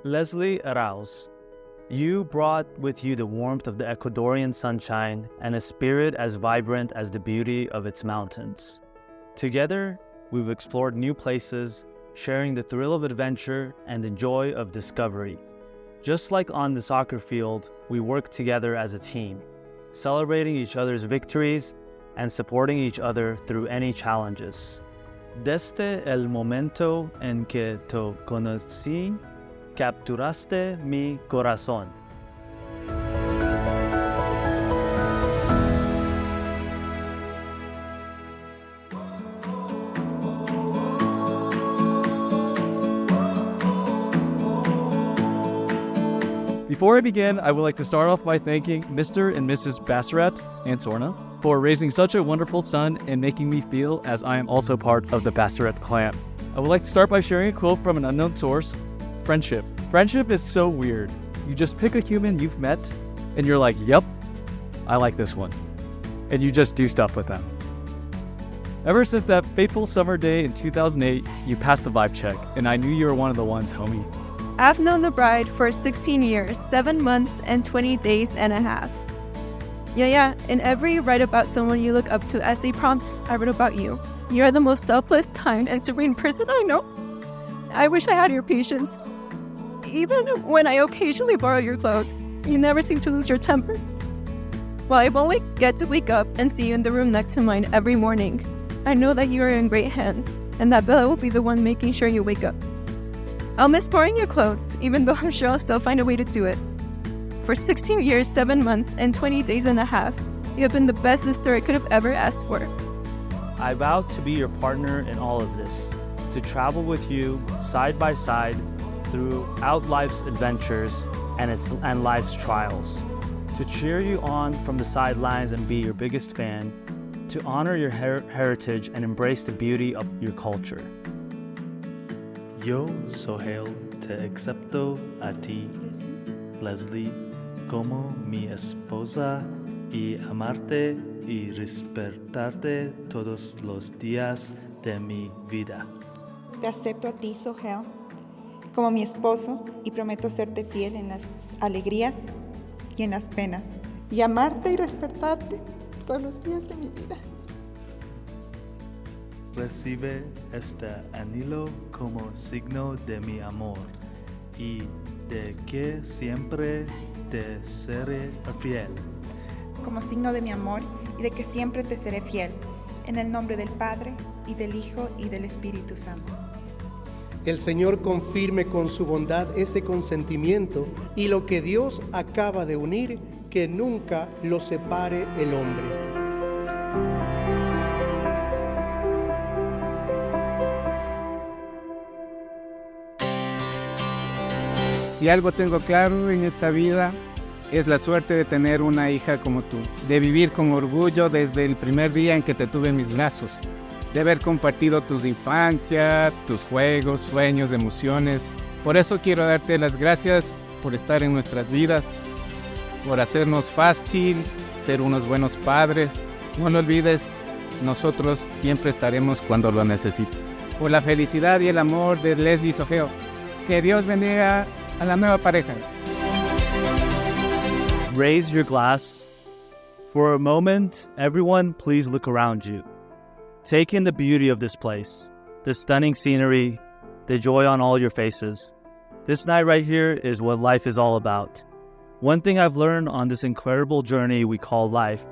Leslie Arauz, you brought with you the warmth of the Ecuadorian sunshine and a spirit as vibrant as the beauty of its mountains. Together, we've explored new places, sharing the thrill of adventure and the joy of discovery. Just like on the soccer field, we work together as a team, celebrating each other's victories and supporting each other through any challenges. Desde el momento en que te conocí, capturaste mi corazón. Before I begin, I would like to start off by thanking Mr. and Mrs. Bassaret and Sorna for raising such a wonderful son and making me feel as I am also part of the Bassaret clan. I would like to start by sharing a quote from an unknown source: friendship. Friendship is so weird. You just pick a human you've met and you're like, yep, I like this one. And you just do stuff with them. Ever since that fateful summer day in 2008, you passed the vibe check, and I knew you were one of the ones, homie. I've known the bride for 16 years, 7 months, and 20 days and a half. Yeah, in every write about someone you look up to essay prompts, I wrote about you. You're the most selfless, kind, and serene person I know. I wish I had your patience. Even when I occasionally borrow your clothes, you never seem to lose your temper. While I won't get to wake up and see you in the room next to mine every morning, I know that you are in great hands, and that Bella will be the one making sure you wake up. I'll miss borrowing your clothes, even though I'm sure I'll still find a way to do it. For 16 years, 7 months, and 20 days and a half, you have been the best sister I could have ever asked for. I vow to be your partner in all of this, to travel with you side by side throughout life's adventures and life's trials, to cheer you on from the sidelines and be your biggest fan, to honor your heritage and embrace the beauty of your culture. Yo, Sohail, te acepto a ti, Leslie, como mi esposa y amarte y respetarte todos los días de mi vida. Te acepto a ti, Sohail, como mi esposo y prometo serte fiel en las alegrías y en las penas y amarte y respetarte todos los días de mi vida. Recibe este anillo como signo de mi amor y de que siempre te seré fiel. Como signo de mi amor y de que siempre te seré fiel, en el nombre del Padre, y del Hijo, y del Espíritu Santo. El Señor confirme con su bondad este consentimiento y lo que Dios acaba de unir, que nunca lo separe el hombre. Si algo tengo claro en esta vida, es la suerte de tener una hija como tú, de vivir con orgullo desde el primer día en que te tuve en mis brazos, de haber compartido tu infancia, tus juegos, sueños, emociones. Por eso quiero darte las gracias por estar en nuestras vidas, por hacernos fácil, ser unos buenos padres. No lo olvides, nosotros siempre estaremos cuando lo necesites. Por la felicidad y el amor de Leslie y Sohail. Que Dios bendiga a la nueva pareja. Raise your glass. For a moment, everyone please look around you. Take in the beauty of this place, the stunning scenery, the joy on all your faces. This night right here is what life is all about. One thing I've learned on this incredible journey we call life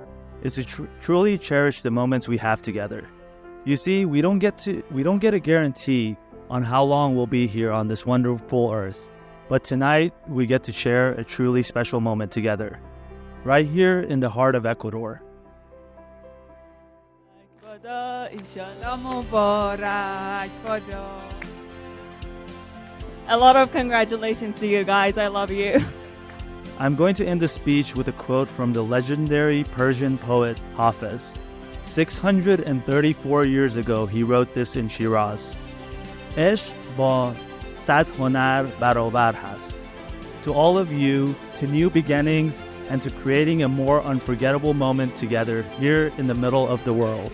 is to truly cherish the moments we have together. You see, we don't get a guarantee on how long we'll be here on this wonderful earth. But tonight, we get to share a truly special moment together, right here in the heart of Ecuador. A lot of congratulations to you guys. I love you. I'm going to end the speech with a quote from the legendary Persian poet Hafez. 634 years ago, he wrote this in Shiraz. Esh ba sad honar barobar hast. To all of you, to new beginnings, and to creating a more unforgettable moment together here in the middle of the world.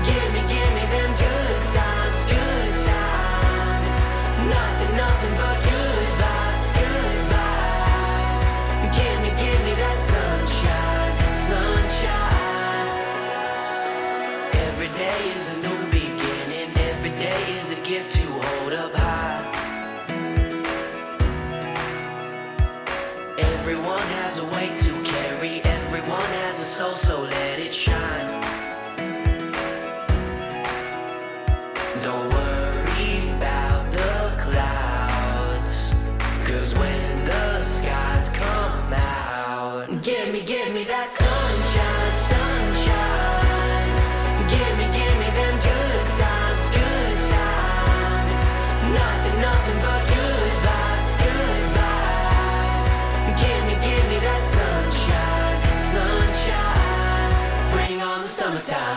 Give me them good times, soul, so let it shine. Don't worry about the clouds, 'cause when the skies come out, give me that sunshine, sunshine. Give me them good times, good times. Nothing but good vibes, good vibes. Give me that sunshine, sunshine. Bring on the summertime.